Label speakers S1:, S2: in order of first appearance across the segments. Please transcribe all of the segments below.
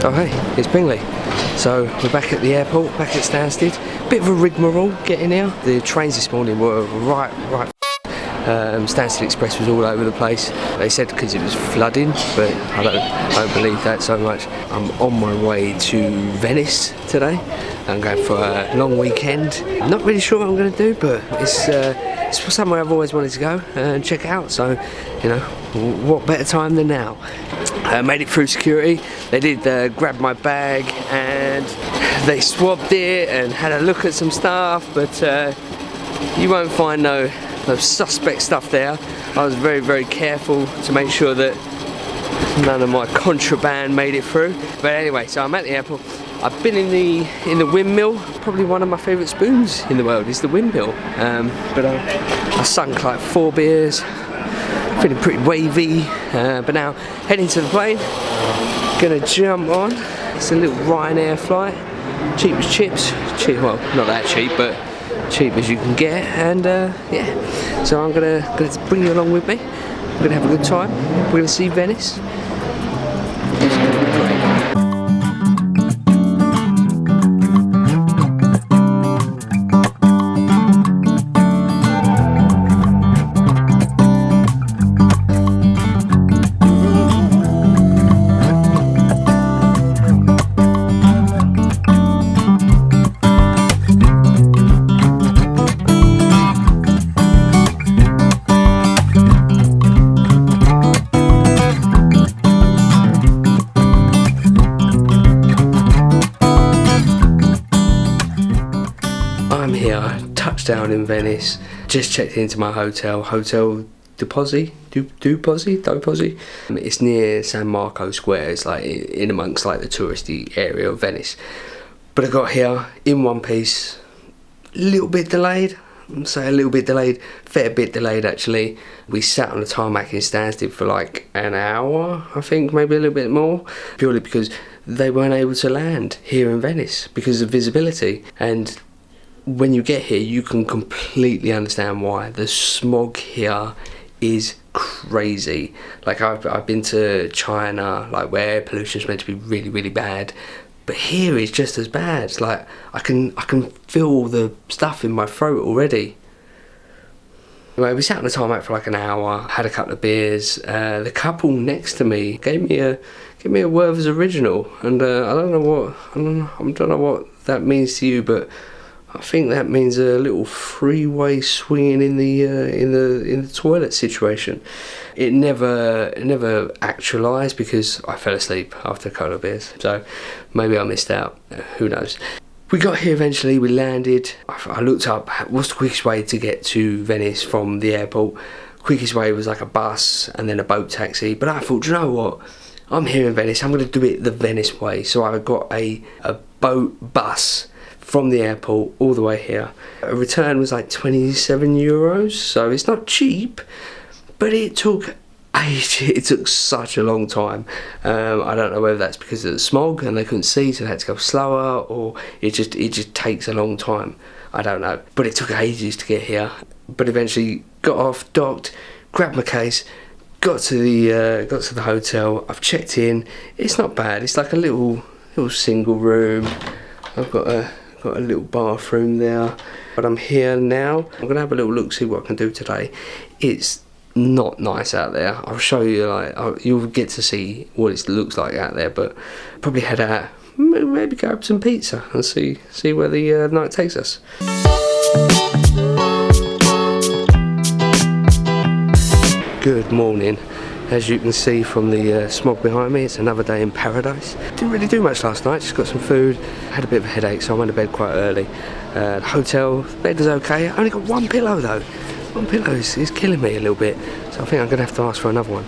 S1: Oh hey, it's Bingley. So we're back at the airport, back at Stansted. Bit of a rigmarole getting here. The trains this morning were right. Stansted Express was all over the place. They said because it was flooding, but I don't believe that so much. I'm on my way to Venice today. I'm going for a long weekend. Not really sure what I'm going to do, but it's somewhere I've always wanted to go and check out. So, you know, what better time than now? I made it through security. They did grab my bag and they swabbed it and had a look at some stuff, but you won't find no suspect stuff there. I was very careful to make sure that none of my contraband made it through. But anyway, so I'm at the airport. I've been in the windmill. Probably one of my favourite spoons in the world is the windmill. But I sunk like 4 beers. Feeling pretty wavy, but now heading to the plane, gonna jump on. It's a little Ryanair flight, cheap as chips, cheap, well not that cheap, but cheap as you can get, and yeah, so I'm gonna bring you along with me. We're gonna have a good time, we're gonna see Venice. It's gonna be great. I'm here, touchdown in Venice, just checked into my hotel Duposi. It's near San Marco Square, it's like in amongst like the touristy area of Venice. But I got here in one piece, a little bit delayed, say a little bit delayed, fair bit delayed actually. We sat on the tarmac in Stansted for like an hour, I think, maybe a little bit more, purely because they weren't able to land here in Venice because of visibility. And when you get here, you can completely understand why. The smog here is crazy. Like I've been to China, like where air pollution is meant to be really bad, but here it's just as bad. Like I can feel the stuff in my throat already. Anyway, we sat on the tarmac for like an hour, had a couple of beers. The couple next to me gave me a Werther's original, and I don't know what that means to you, but I think that means a little freeway swinging in the toilet situation. It never actualised because I fell asleep after a couple of beers. So maybe I missed out. Who knows? We got here eventually. We landed. I looked up what's the quickest way to get to Venice from the airport. Quickest way was like a bus and then a boat taxi. But I thought, you know what? I'm here in Venice. I'm going to do it the Venice way. So I got a boat bus from the airport all the way here. A return was like 27 euros, so it's not cheap, but it took ages. It took such a long time. I don't know whether that's because of the smog and they couldn't see, so they had to go slower, or it just takes a long time. I don't know, but it took ages to get here. But eventually got off, docked, grabbed my case, got to the hotel. I've checked in. It's not bad. It's like a little single room. I've got a little bathroom there, but I'm here now. I'm gonna have a little look, see what I can do today. It's not nice out there. I'll show you, like you'll get to see what it looks like out there, but probably head out, maybe grab some pizza and see where the night takes us. Good morning. As you can see from the smog behind me, it's another day in paradise. Didn't really do much last night, just got some food, had a bit of a headache, so I went to bed quite early. The hotel, bed is okay. I only got one pillow though. One pillow is killing me a little bit, so I think I'm going to have to ask for another one.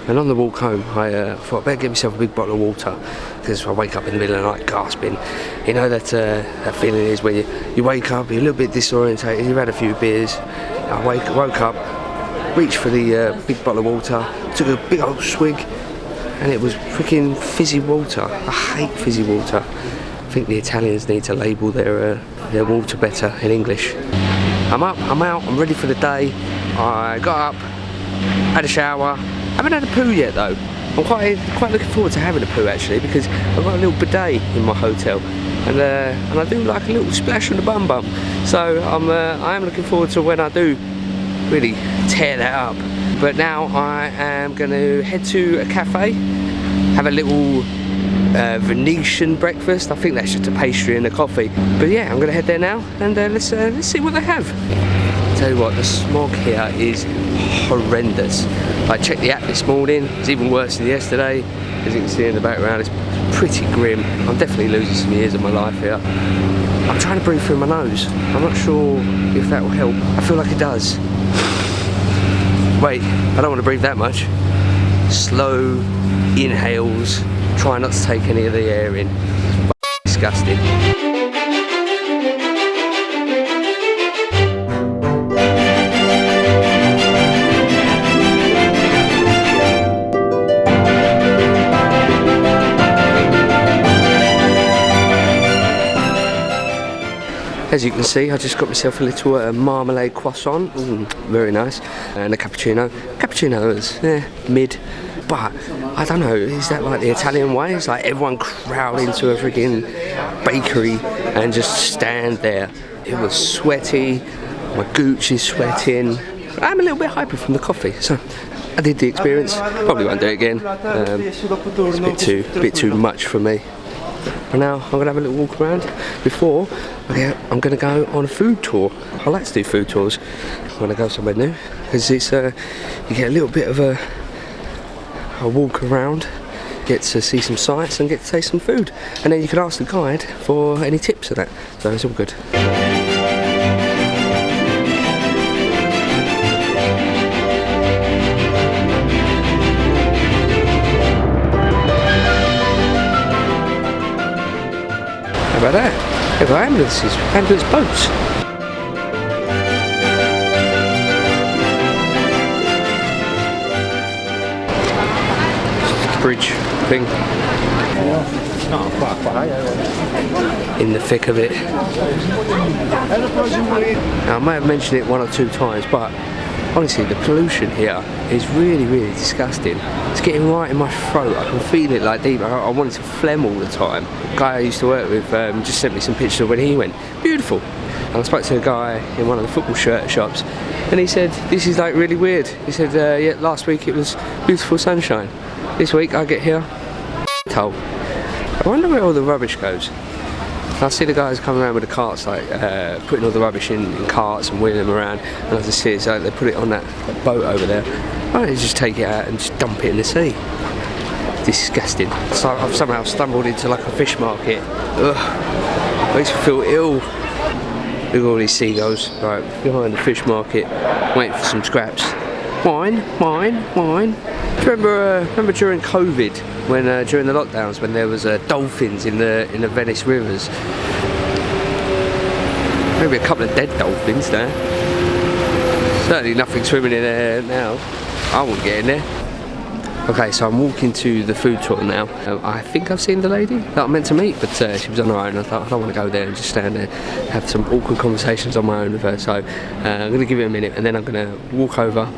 S1: And on the walk home, I thought I'd better get myself a big bottle of water, because I wake up in the middle of the night gasping. You know that feeling is when you wake up, you're a little bit disorientated, you've had a few beers. I woke up, reached for the big bottle of water, took a big old swig, and it was freaking fizzy water. I hate fizzy water. I think the Italians need to label their water better in English. I'm up, I'm out, I'm ready for the day. I got up, had a shower. I haven't had a poo yet though. I'm quite looking forward to having a poo actually, because I've got a little bidet in my hotel, and I do like a little splash on the bum bum. So I am looking forward to when I do really tear that up. But now I am going to head to a cafe, have a little Venetian breakfast. I think that's just a pastry and a coffee. But yeah, I'm going to head there now, and let's see what they have. Tell you what, the smog here is horrendous. I checked the app this morning, it's even worse than yesterday. As you can see in the background, it's pretty grim. I'm definitely losing some years of my life here. I'm trying to breathe through my nose. I'm not sure if that will help. I feel like it does. Wait, I don't want to breathe that much. Slow inhales, try not to take any of the air in. It's disgusting. As you can see, I just got myself a little marmalade croissant, very nice, and a cappuccino. Cappuccino is mid, but I don't know, is that like the Italian way? It's like everyone crowd into a freaking bakery and just stand there. It was sweaty, my gooch is sweating. I'm a little bit hyper from the coffee, so I did the experience. Probably won't do it again. It's a bit too much for me. But now I'm going to have a little walk around before I'm going to go on a food tour. I like to do food tours when I go somewhere new, because it's you get a little bit of a walk around, get to see some sights and get to taste some food, and then you can ask the guide for any tips of that, so it's all good. How about that? They've got ambulances, ambulance boats. Bridge thing. In the thick of it. Now, I may have mentioned it one or two times, but honestly, the pollution here is really, really disgusting. It's getting right in my throat. I can feel it like deep. I wanted to phlegm all the time. The guy I used to work with just sent me some pictures of when he went. Beautiful. And I spoke to a guy in one of the football shirt shops, and he said, this is like really weird. He said, yeah, last week it was beautiful sunshine. This week I get here, hole. I wonder where all the rubbish goes. I see the guys coming around with the carts, like putting all the rubbish in carts and wheeling them around, and I just see it, so they put it on that boat over there. Why don't they just take it out and just dump it in the sea? Disgusting. So I've somehow stumbled into like a fish market. Ugh, makes me feel ill. Look at all these seagulls, right, behind the fish market, waiting for some scraps. Wine. Do you remember during COVID, when during the lockdowns, when there was dolphins in the Venice rivers? Maybe a couple of dead dolphins there. Certainly nothing swimming in there now. I won't get in there. Okay, so I'm walking to the food tour now. I think I've seen the lady that I'm meant to meet, but she was on her own. I thought I don't want to go there and just stand there, have some awkward conversations on my own with her. So I'm going to give it a minute, and then I'm going to walk over.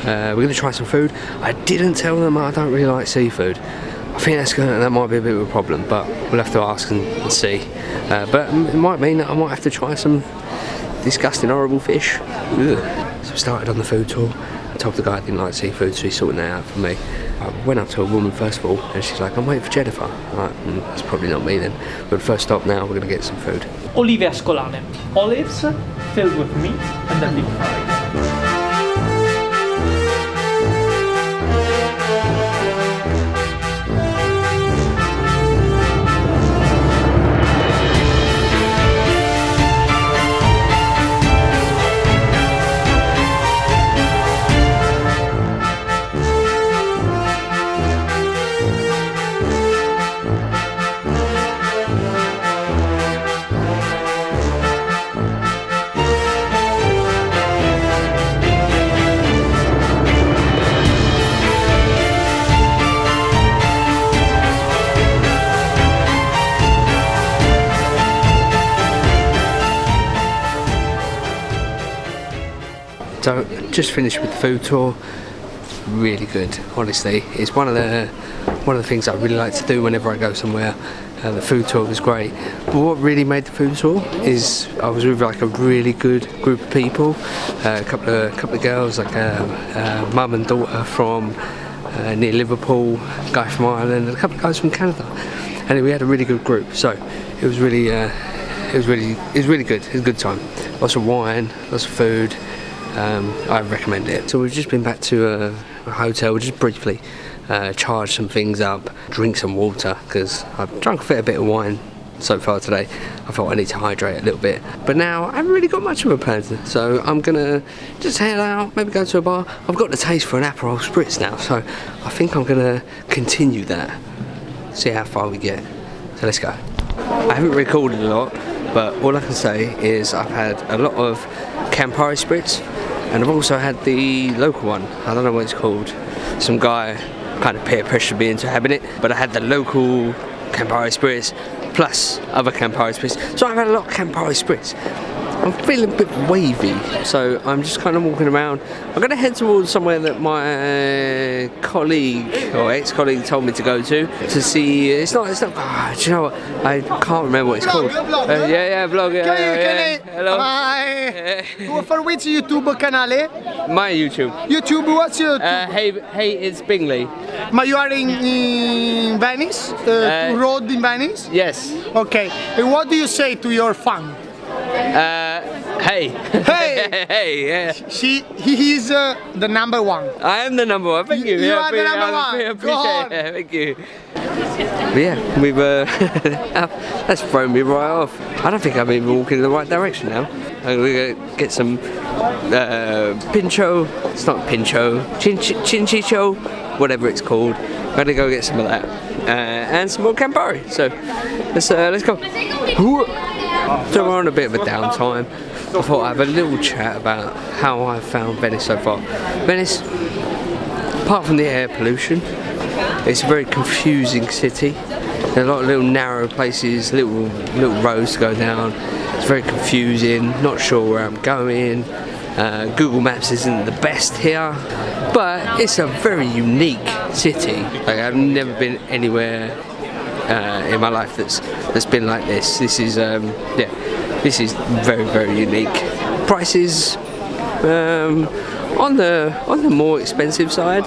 S1: We're going to try some food. I didn't tell them I don't really like seafood. I think that might be a bit of a problem, but we'll have to ask and see. But it might mean that I might have to try some disgusting, horrible fish. Ugh. So we started on the food tour. I told the guy I didn't like seafood, so he's sorting that out for me. I went up to a woman first of all, and she's like, I'm waiting for Jennifer. I'm like, that's probably not me then. But first stop now, we're going to get some food.
S2: Olive ascolane. Olives filled with meat and then deep fried.
S1: So just finished with the food tour. really good. Honestly, it's one of the things I really like to do whenever I go somewhere. The food tour was great, but what really made the food tour is I was with like a really good group of people, a couple of girls, like a mum and daughter from near Liverpool, a guy from Ireland, and a couple of guys from Canada, and we had a really good group. So it was really good. It was a good time. Lots of wine, lots of food. I recommend it. So we've just been back to a hotel, just briefly. Charge some things up, drink some water, because I've drunk a fair bit of wine so far today. I thought I need to hydrate a little bit, but now I haven't really got much of a plan, so I'm gonna just head out, maybe go to a bar. I've got the taste for an Aperol Spritz now, so I think I'm gonna continue that, see how far we get. So let's go. I haven't recorded a lot, but all I can say is I've had a lot of Campari Spritz, and I've also had the local one. I don't know what it's called. Some guy kind of peer pressured me into having it, but I had the local Campari Spritz plus other Campari Spritz, so I've had a lot of Campari Spritz. I'm feeling a bit wavy, so I'm just kind of walking around. I'm going to head towards somewhere that my colleague or ex-colleague told me to go to see. It's not. Do you know what? I can't remember what it's called. Vlog. Hello.
S3: Hi. For which YouTube canale?
S1: My YouTube.
S3: YouTube. What's your?
S1: Hey, it's Bingley.
S3: But you are in Venice? Road in Venice?
S1: Yes.
S3: Okay. And what do you say to your fan?
S1: Hey. Hey, yeah.
S3: He is the number one.
S1: I am the number one, thank you.
S3: You are the number one.
S1: I appreciate it, thank you. But yeah, we've, that's thrown me right off. I don't think I'm even walking in the right direction now. I'm going to get some pincho, it's not pincho, chinchicho, whatever it's called. I'm going to go get some of that. And some more Campari. So let's go. So we're on a bit of a downtime. I thought I'd have a little chat about how I found Venice so far. Venice, apart from the air pollution, it's a very confusing city. There are a lot of little narrow places, little roads to go down. It's very confusing, not sure where I'm going. Google Maps isn't the best here, but it's a very unique city. Like, I've never been anywhere in my life that's been like this. This is this is very, very unique. Prices on the more expensive side,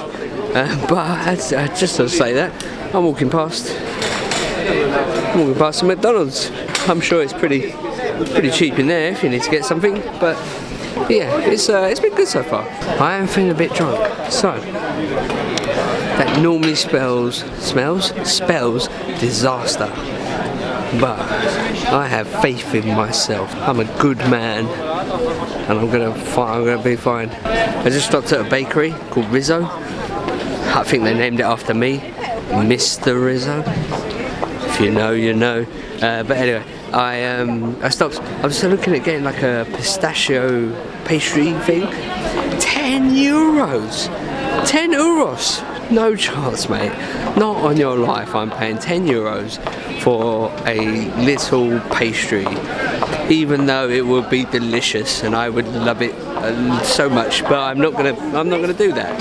S1: but just to say that I'm walking past some McDonald's. I'm sure it's pretty cheap in there if you need to get something, but yeah, it's been good so far. I am feeling a bit drunk, so that normally spells disaster, but I have faith in myself. I'm a good man, and I'm gonna be fine. I just stopped at a bakery called Rizzo. I think they named it after me, Mr. Rizzo. If you know, you know. But anyway, I stopped. I was looking at getting like a pistachio pastry thing. 10 euros. 10 euros. No chance, mate. Not on your life. I'm paying 10 euros for a little pastry, even though it would be delicious and I would love it so much. But I'm not gonna do that.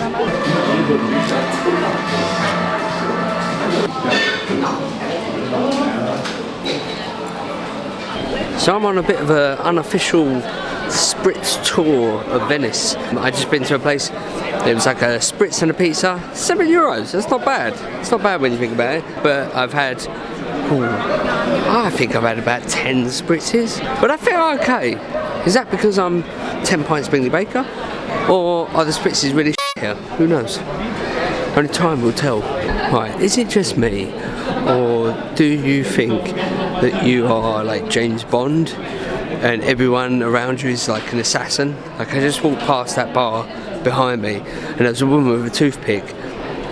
S1: So I'm on a bit of an unofficial Spritz tour of Venice. I just been to a place. It was like a Spritz and a pizza, 7 euros. That's not bad. It's not bad when you think about it. But I think I've had about 10 Spritzes. But I feel okay. Is that because I'm 10 pints Bingley Baker? Or are the Spritzes really here? Who knows? Only time will tell. Right, is it just me? Or do you think that you are like James Bond and everyone around you is like an assassin? Like, I just walked past that bar behind me and there was a woman with a toothpick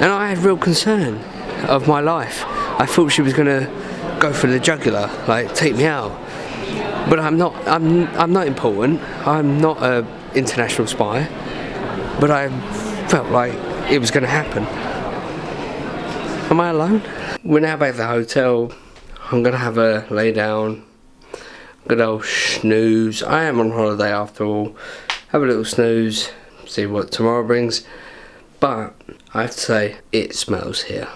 S1: and I had real concern of my life. I thought she was gonna go for the jugular, like take me out. But I'm not important. I'm not an international spy. But I felt like it was gonna happen. Am I alone? We're now back at the hotel. I'm gonna have a lay down, good old snooze. I am on holiday after all. Have a little snooze, see what tomorrow brings. but I have to say it smells here.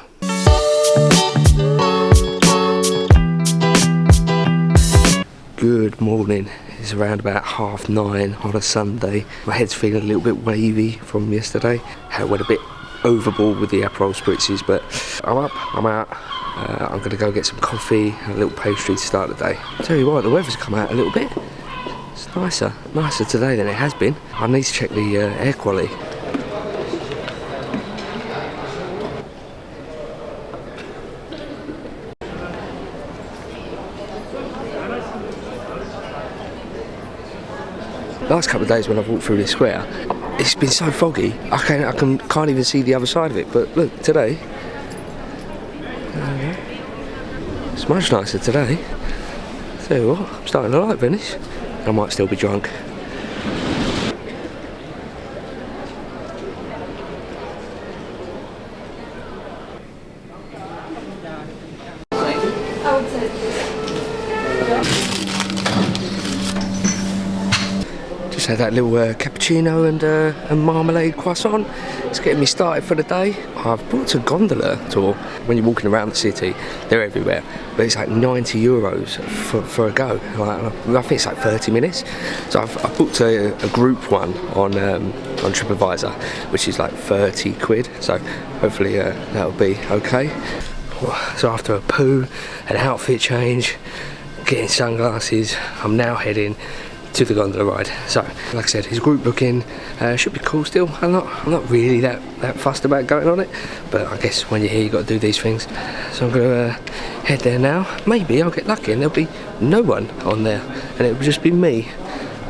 S1: Good morning. It's around about 9:30 on a Sunday. My head's feeling a little bit wavy from yesterday. I went a bit overboard with the Aperol spritzes, but I'm up, I'm out. I'm going to go get some coffee and a little pastry to start the day. Tell you what, the weather's come out a little bit. It's nicer today than it has been. I need to check the air quality. Last couple of days when I've walked through this square, it's been so foggy, I can't even see the other side of it. But look, today, it's much nicer today. Tell you what, I'm starting to like Venice. I might still be drunk. Just had that little cappuccino and a marmalade croissant. It's getting me started for the day. I've booked a gondola tour. When you're walking around the city, they're everywhere, but it's like €90 for a go. I think it's like 30 minutes. So I've booked a group one on TripAdvisor, which is like 30 quid. So hopefully that'll be okay. So after a poo, an outfit change, getting sunglasses, I'm now heading to the gondola ride. So, like I said, his group booking should be cool still. I'm not really that fussed about going on it, but I guess when you're here you've got to do these things. So I'm going to head there now. Maybe I'll get lucky and there'll be no one on there and it will just be me.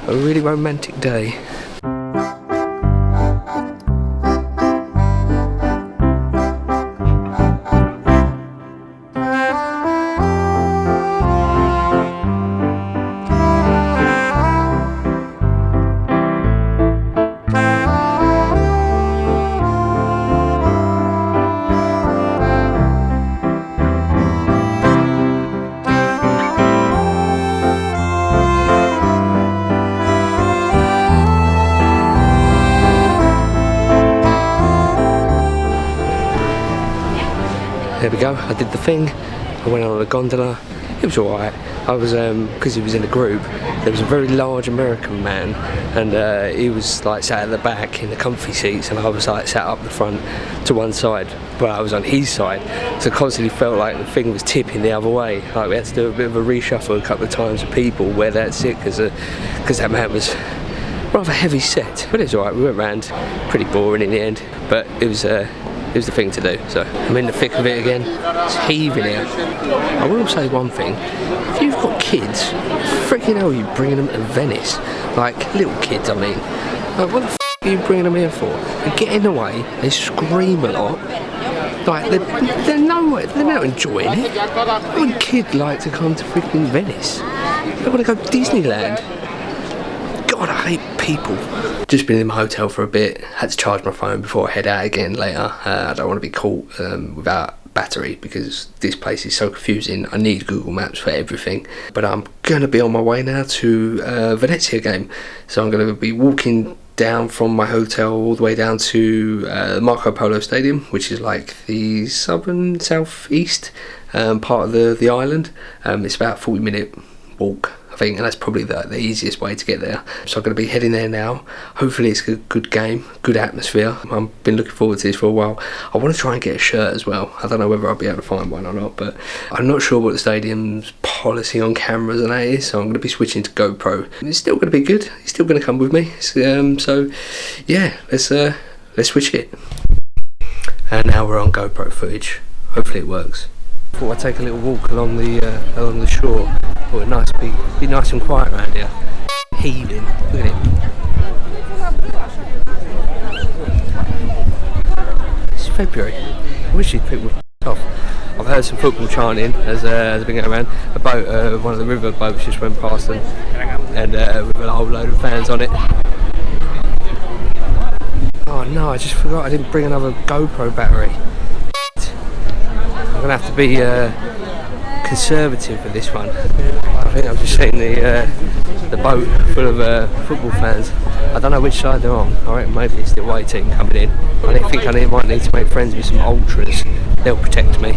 S1: A really romantic day. There we go, I did the thing. I went on a gondola. It was alright. I was, because he was in a group, there was a very large American man and he was like sat at the back in the comfy seats and I was like sat up the front to one side, but I was on his side. So constantly felt like the thing was tipping the other way. Like we had to do a bit of a reshuffle a couple of times with people where that's it, because that man was rather heavy set. But it was alright, we went round, pretty boring in the end, but it was the thing to do. So I'm in the thick of it again. It's heaving here. I will say one thing: if you've got kids, freaking hell, are you bringing them to Venice? Like little kids, I mean. Like, what the f are you bringing them here for? They get in the way. They scream a lot. Like they're not enjoying it. Why would a kid like to come to freaking Venice? They want to go to Disneyland. God, I hate people. Just been in my hotel for a bit, had to charge my phone before I head out again later. I don't want to be caught without battery because this place is so confusing. I need Google Maps for everything. But I'm going to be on my way now to Venezia game. So I'm going to be walking down from my hotel all the way down to Marco Polo Stadium, which is like the southeast part of the island. It's about a 40-minute walk, I think, and that's probably the easiest way to get there. So I'm going to be heading there now. Hopefully it's a good game, good atmosphere. I've been looking forward to this for a while. I want to try and get a shirt as well. I don't know whether I'll be able to find one or not, but I'm not sure what the stadium's policy on cameras and that is, so I'm going to be switching to GoPro. It's still going to be good. It's still going to come with me. So yeah, let's switch it. And now we're on GoPro footage. Hopefully it works. Thought I'd take a little walk along the shore. Thought it'd be nice and quiet around here. Heaving, look at it. It's February. I wish these people would off. I've heard some football chanting as they've been going around. A boat, one of the river boats just went past them, and with a whole load of fans on it. Oh no, I just forgot I didn't bring another GoPro battery. I'm gonna have to be conservative with this one. I think I've just seen the boat full of football fans. I don't know which side they're on. I reckon maybe it's the away team coming in. I think I might need to make friends with some ultras. They'll protect me.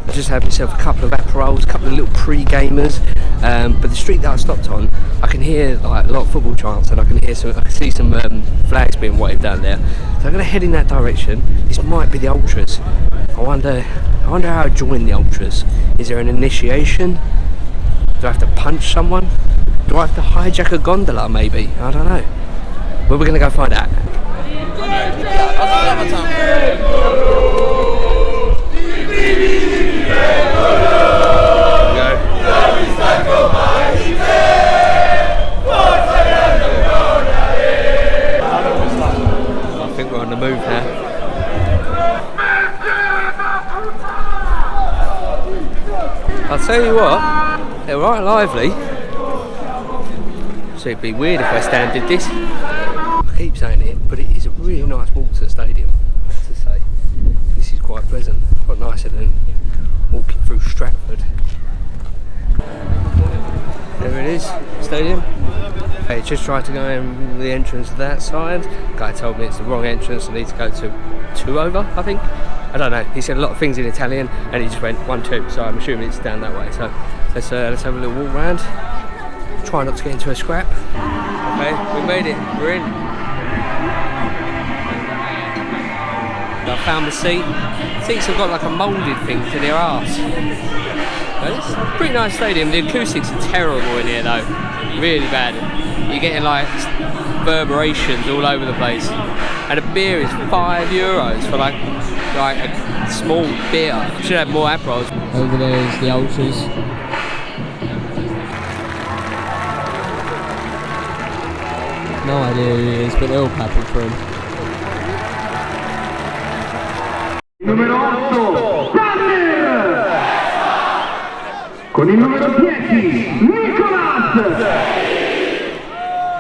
S1: I just had myself a couple of Aperols, a couple of little pre-gamers, but the street that I stopped on, I can hear like a lot of football chants, and I can see some flags being waved down there. So I'm going to head in that direction. This might be the ultras. I wonder how I join the ultras. Is there an initiation? Do I have to punch someone? Do I have to hijack a gondola maybe? I don't know. Well, we're going to go find out. I think we're on the move now. I'll tell you what, they're right lively. So it'd be weird if West Ham did this. I keep saying it, but it is a really nice walk to the stadium, I have to say. This is quite pleasant, quite nicer than walking through Stratford. There it is, stadium. I just tried to go in the entrance to that side. The guy told me it's the wrong entrance, I need to go to 2 over, I think. I don't know, he said a lot of things in Italian and he just went 1, 2, so I'm assuming it's down that way. So let's have a little walk round. Try not to get into a scrap. Okay, we made it, we're in. I found the seat. Seats have got like a moulded thing to their arse. It's a pretty nice stadium. The acoustics are terrible in here though, really bad. You're getting like reverberations all over the place. And a beer is €5 for like a small beer. Should have more Aperols. Over there is the ultras. No idea who he is, but they're all clapping for him.
S4: Numero 8, Tanner! Con il numero 10, Nicolas!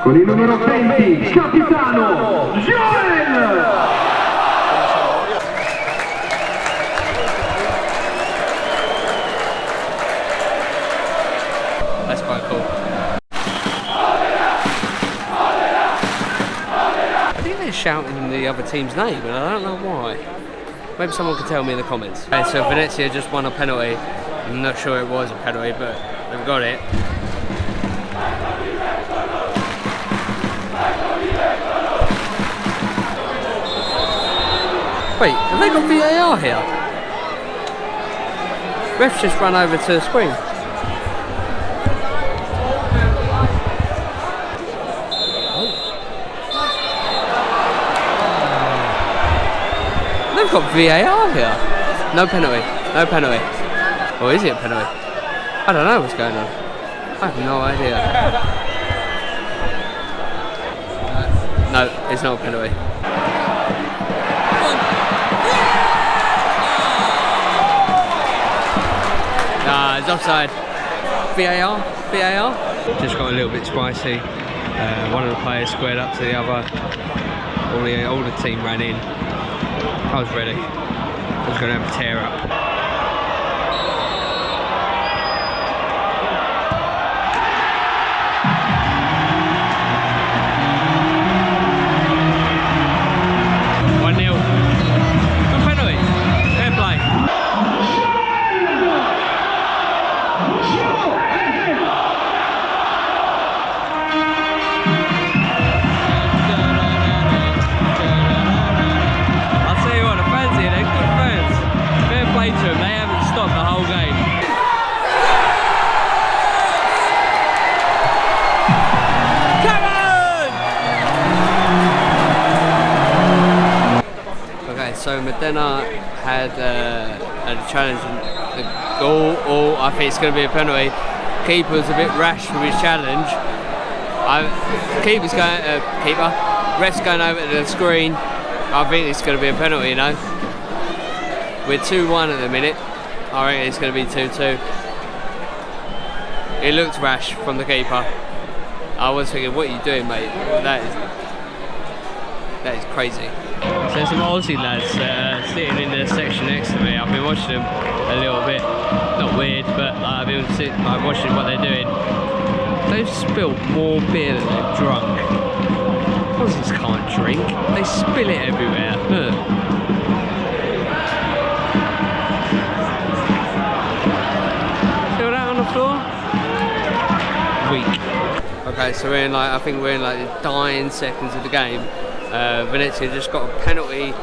S4: Con il numero 20, Capitano, Joel!
S1: That's quite cool. I think they're shouting the other team's name, and I don't know why. Maybe someone could tell me in the comments. Okay, so Venezia just won a penalty. I'm not sure it was a penalty, but they've got it. Wait, have they got VAR here? Ref's just run over to the screen. They've got VAR here. No penalty. No penalty. Or is it a penalty? I don't know what's going on. I have no idea. No, it's not a penalty. Nah, it's offside. VAR? VAR? Just got a little bit spicy. One of the players squared up to the other. All the team ran in. I was ready. I was going to have a tear up. So Modena had a challenge the goal, or I think it's going to be a penalty. Keeper's a bit rash with his challenge. Ref's going over to the screen. I think it's going to be a penalty, you know. We're 2-1 at the minute. I reckon it's going to be 2-2. It looked rash from the keeper. I was thinking, what are you doing, mate? That is crazy.
S5: So some Aussie lads sitting in the section next to me. I've been watching them a little bit, not weird, but I've been watching what they're doing. They've spilt more beer than they've drunk. Aussies can't drink, they spill it everywhere. Look. See that on the floor? Weak. Okay, so I think we're in like the dying seconds of the game. Venezia just got a penalty, a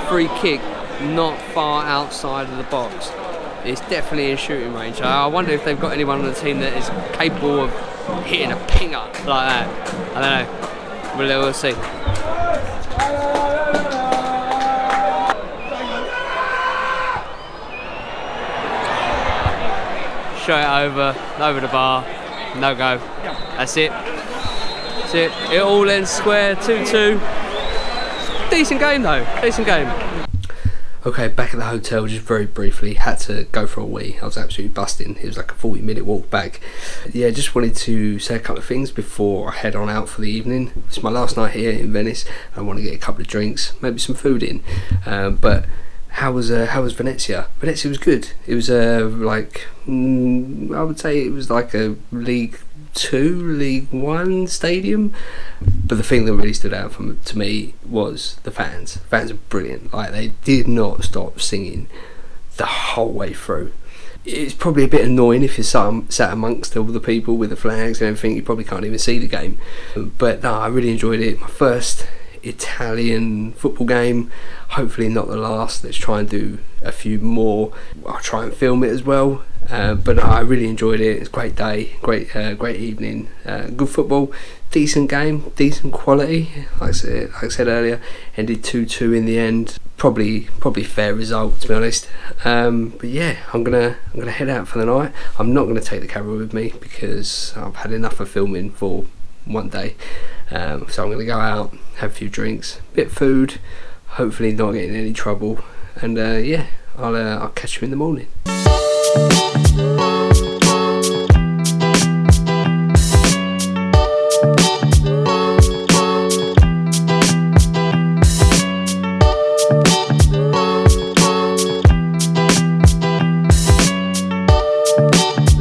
S5: free kick, not far outside of the box. It's definitely in shooting range. I wonder if they've got anyone on the team that is capable of hitting a pinger like that. I don't know. We'll see. Show it over the bar. No go. That's it. That's it. It all ends square, 2-2. Decent game though. Decent game.
S1: Okay, back at the hotel, just very briefly, had to go for a wee. I was absolutely busting. It was like a 40-minute walk back. Yeah, just wanted to say a couple of things before I head on out for the evening. It's my last night here in Venice. I want to get a couple of drinks, maybe some food in. But how was Venezia? Venezia was good. It was I would say it was like a League 2, League 1 stadium. But the thing that really stood out to me was the fans. The fans are brilliant. Like, they did not stop singing the whole way through. It's probably a bit annoying if you're sat amongst all the people with the flags and everything. You probably can't even see the game. But no, I really enjoyed it. My first Italian football game, hopefully not the last. Let's try and do a few more. I'll try and film it as well. But no, I really enjoyed it. It's a great day, great evening, good football, decent game, decent quality. Like I said earlier, ended 2-2 in the end. Probably fair result, to be honest. But yeah, I'm gonna head out for the night. I'm not gonna take the camera with me because I've had enough of filming for one day. So I'm gonna go out, have a few drinks, bit of food, hopefully not get in any trouble, and yeah, I'll catch you in the morning.